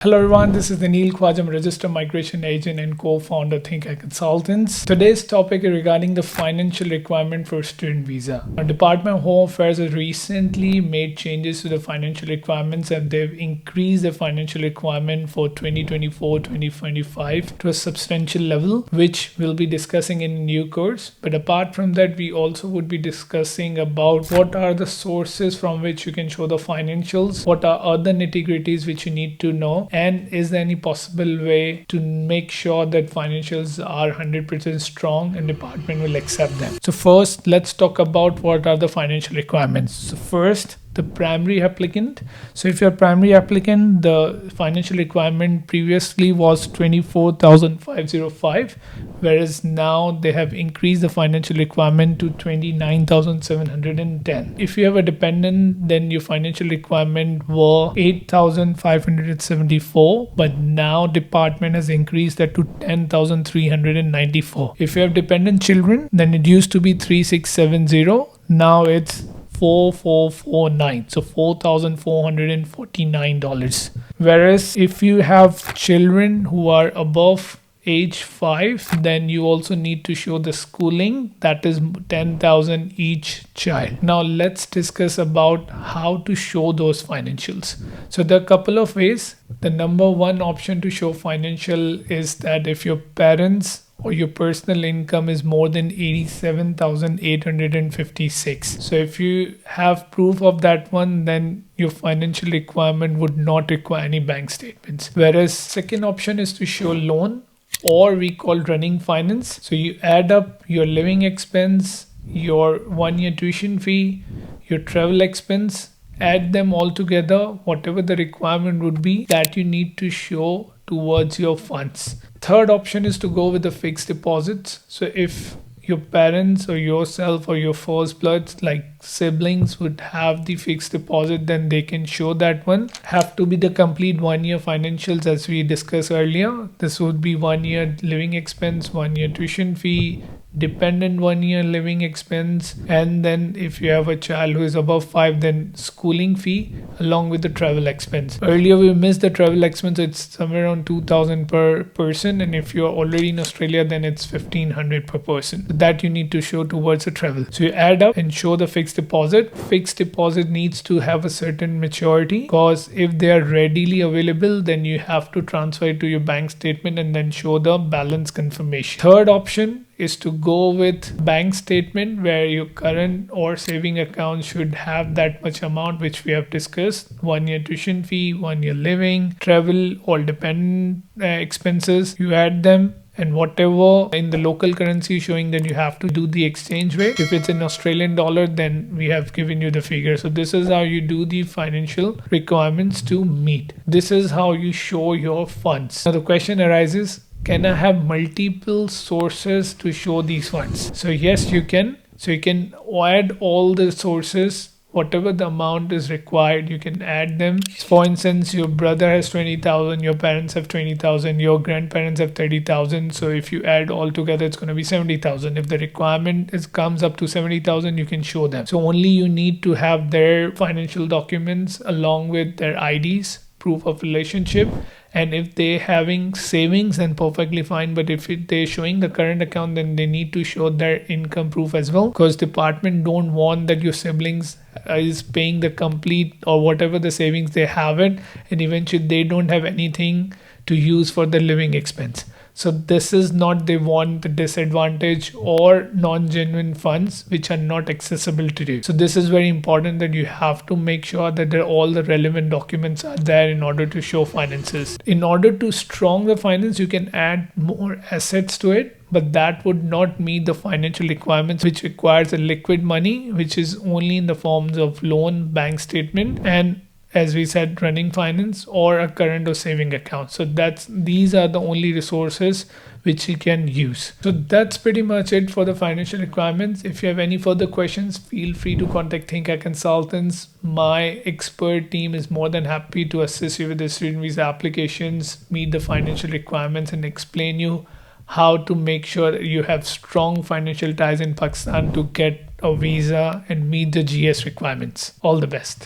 Hello everyone, this is Anil Khwaj. I'm a registered migration agent and co-founder of Think Consultants. Today's topic is regarding the financial requirement for student visa. Our Department of Home Affairs has recently made changes to the financial requirements, and they've increased the financial requirement for 2024-2025 to a substantial level, which we'll be discussing in new course. But apart from that, we also would be discussing about what are the sources from which you can show the financials, what are other nitty-gritties which you need to know, and is there any possible way to make sure that financials are 100% strong and department will accept them. So first, let's talk about what are the financial requirements. So first, the primary applicant. So if you're a primary applicant, the financial requirement previously was 24,505, whereas now they have increased the financial requirement to 29,710. If you have a dependent, then your financial requirement were 8,574, but now department has increased that to 10,394. If you have dependent children, then it used to be 3,670. Now it's 4,449, so $4,449. Whereas if you have children who are above age 5, then you also need to show the schooling, that is 10,000 each child. Now let's discuss about how to show those financials. So there are a couple of ways. The number one option to show financial is that if your parents or your personal income is more than 87,856. So if you have proof of that one, then your financial requirement would not require any bank statements. Whereas second option is to show loan, or we call running finance. So you add up your living expense, your 1-year tuition fee, your travel expense, add them all together, whatever the requirement would be that you need to show towards your funds. Third option is to go with the fixed deposits. So if your parents or yourself or your first bloods like siblings would have the fixed deposit, then they can show that one. Have to be the complete 1-year financials as we discussed earlier. This would be 1-year living expense, 1-year tuition fee, dependent 1-year living expense, and then if you have a child who is above 5, then schooling fee along with the travel expense. Earlier we missed the travel expense. It's somewhere around 2,000 per person, and if you're already in Australia, then it's 1,500 per person. That you need to show towards the travel. So you add up and show the fixed deposit. Fixed deposit needs to have a certain maturity, because if they are readily available, then you have to transfer it to your bank statement and then show the balance confirmation. Third option is to go with bank statement, where your current or saving account should have that much amount which we have discussed: 1-year tuition fee, 1-year living, travel, all dependent expenses. You add them, and whatever in the local currency showing, then you have to do the exchange rate. If it's in Australian dollar, then we have given you the figure. So this is how you do the financial requirements to meet. This is how you show your funds. Now the question arises, can I have multiple sources to show these funds? So yes, you can. So you can add all the sources, whatever the amount is required, you can add them. For instance, your brother has 20,000, your parents have 20,000, your grandparents have 30,000. So if you add all together, it's going to be 70,000. If the requirement comes up to 70,000, you can show them. So only you need to have their financial documents along with their IDs, proof of relationship. And if they're having savings, then perfectly fine. But if they're showing the current account, then they need to show their income proof as well, because department don't want that your siblings is paying the complete or whatever the savings they have it, and eventually they don't have anything to use for the living expense. So this is not, they want the disadvantage or non-genuine funds which are not accessible to you. So this is very important, that you have to make sure that all the relevant documents are there in order to show finances. In order to strong the finance, you can add more assets to it, but that would not meet the financial requirements, which requires a liquid money, which is only in the forms of loan, bank statement, and as we said, running finance or a current or saving account. So these are the only resources which you can use. So that's pretty much it for the financial requirements. If you have any further questions, feel free to contact Think Consultants. My expert team is more than happy to assist you with the student visa applications, meet the financial requirements, and explain you how to make sure you have strong financial ties in Pakistan to get a visa and meet the GS requirements. All the best.